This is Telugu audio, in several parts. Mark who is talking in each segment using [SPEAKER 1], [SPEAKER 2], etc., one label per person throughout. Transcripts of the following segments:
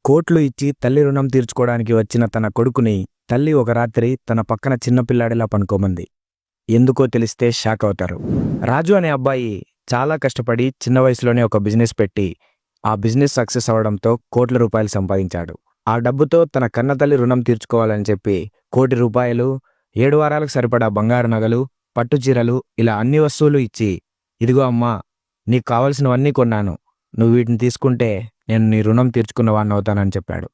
[SPEAKER 1] కోట్లు ఇచ్చి తల్లి రుణం తీర్చుకోవడానికి వచ్చిన తన కొడుకుని తల్లి ఒక రాత్రి తన పక్కన చిన్నపిల్లాడిలా పనుకోమంది. ఎందుకో తెలిస్తే షాక్ అవుతారు. రాజు అనే అబ్బాయి చాలా కష్టపడి చిన్న వయసులోనే ఒక బిజినెస్ పెట్టి ఆ బిజినెస్ సక్సెస్ అవడంతో కోట్ల రూపాయలు సంపాదించాడు. ఆ డబ్బుతో తన కన్నతల్లి రుణం తీర్చుకోవాలని చెప్పి ₹1,00,00,000, 7 వారాలకు సరిపడా బంగారు నగలు, పట్టుచీరలు ఇలా అన్ని వస్తువులు ఇచ్చి, ఇదిగో అమ్మా, నీకు కావలసినవన్నీ కొన్నాను, నువ్వు వీటిని తీసుకుంటే నేను నీ రుణం తీర్చుకున్నవాడిని అవుతానని చెప్పాడు.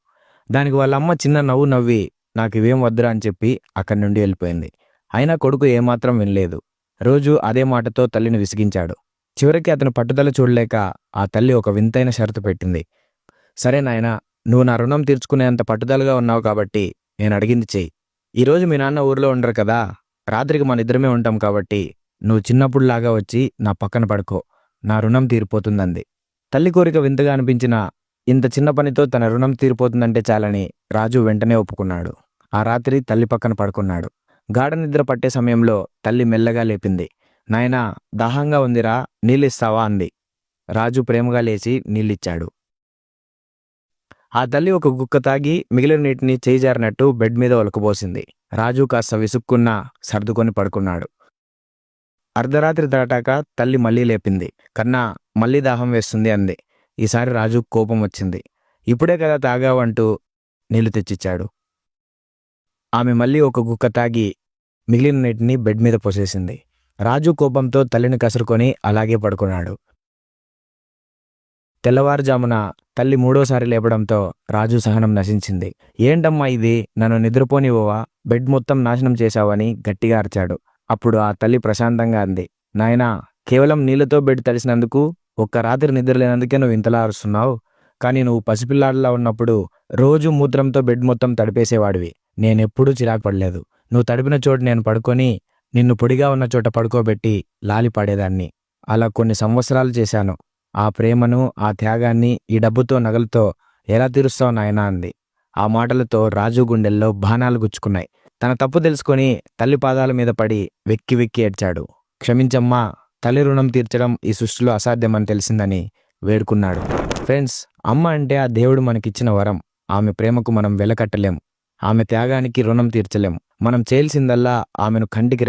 [SPEAKER 1] దానికి వాళ్ళమ్మ చిన్న నవ్వు నవ్వి నాకివేం వద్దురా అని చెప్పి అక్కడి నుండి వెళ్ళిపోయింది. అయినా కొడుకు ఏమాత్రం వినలేదు. రోజు అదే మాటతో తల్లిని విసిగించాడు. చివరికి అతను పట్టుదల చూడలేక ఆ తల్లి ఒక వింతైన షరతు పెట్టింది. సరే నాయనా, నువ్వు నా రుణం తీర్చుకునేంత పట్టుదలగా ఉన్నావు కాబట్టి నేను అడిగింది చెయ్యి. ఈరోజు మీ నాన్న ఊర్లో ఉండరు కదా, రాత్రికి మన ఇద్దరమే ఉంటాం కాబట్టి నువ్వు చిన్నప్పుడులాగా వచ్చి నా పక్కన పడుకో, నా రుణం తీరిపోతుందంది. తల్లి కోరిక వింతగా అనిపించిన ఇంత చిన్న పనితో తన రుణం తీరిపోతుందంటే చాలని రాజు వెంటనే ఒప్పుకున్నాడు. ఆ రాత్రి తల్లి పక్కన పడుకున్నాడు. గాఢ నిద్ర పట్టే సమయంలో తల్లి మెల్లగా లేపింది. నాయనా, దాహంగా ఉందిరా, నీళ్ళిస్తావా అంది. రాజు ప్రేమగా లేచి నీళ్ళిచ్చాడు. ఆ తల్లి ఒక గుక్క తాగి మిగిలిన నీటిని చేయిజారినట్టు బెడ్ మీద ఒలకబోసింది. రాజు కాస్త విసుక్కున్నా సర్దుకొని పడుకున్నాడు. అర్ధరాత్రి దాటాక తల్లి మళ్ళీ లేపింది. కన్నా, మళ్ళీ దాహం వేస్తుంది అంది. ఈసారి రాజు కోపం వచ్చింది. ఇప్పుడే కదా తాగావంటూ నీళ్లు తెచ్చిచ్చాడు. ఆమె మళ్ళీ ఒక గుక్క తాగి మిగిలిన నీటిని బెడ్ మీద పోసేసింది. రాజు కోపంతో తల్లిని కసురుకొని అలాగే పడుకున్నాడు. తెల్లవారుజామున తల్లి మూడోసారి లేపడంతో రాజు సహనం నశించింది. ఏంటమ్మా ఇది, నన్ను నిద్రపోనివ్వవా, బెడ్ మొత్తం నాశనం చేశావని గట్టిగా అరిచాడు. అప్పుడు ఆ తల్లి ప్రశాంతంగా అంది. నాయనా, కేవలం నీళ్లతో బెడ్ తడిసినందుకు, ఒక్క రాత్రి నిద్ర లేనందుకే నువ్వు ఇంతలా అరుస్తున్నావు. కానీ నువ్వు పసిపిల్లాడిలా ఉన్నప్పుడు రోజు మూత్రంతో బెడ్ మొత్తం తడిపేసేవాడివి. నేనెప్పుడూ చిరాకు పడలేదు. నువ్వు తడిపిన చోటు నేను పడుకొని నిన్ను పొడిగా ఉన్న చోట పడుకోబెట్టి లాలి పాడేదాన్ని. అలా కొన్ని సంవత్సరాలు చేశాను. ఆ ప్రేమను, ఆ త్యాగాన్ని ఈ డబ్బుతో, నగలతో ఎలా తీరుస్తావు నాయనా అంది. ఆ మాటలతో రాజు గుండెల్లో బాణాలు గుచ్చుకున్నాయి. తన తప్పు తెలుసుకొని తల్లి పాదాల మీద పడి వెక్కి వెక్కి ఏడ్చాడు. క్షమించమ్మా, తల్లి రుణం తీర్చడం ఈ సృష్టిలో అసాధ్యమని తెలిసిందని వేడుకున్నాడు. ఫ్రెండ్స్, అమ్మ అంటే ఆ దేవుడు మనకిచ్చిన వరం. ఆమె ప్రేమకు మనం వెలకట్టలేం. ఆమె త్యాగానికి రుణం తీర్చలేం. మనం చేయాల్సిందల్లా ఆమెను కంటికి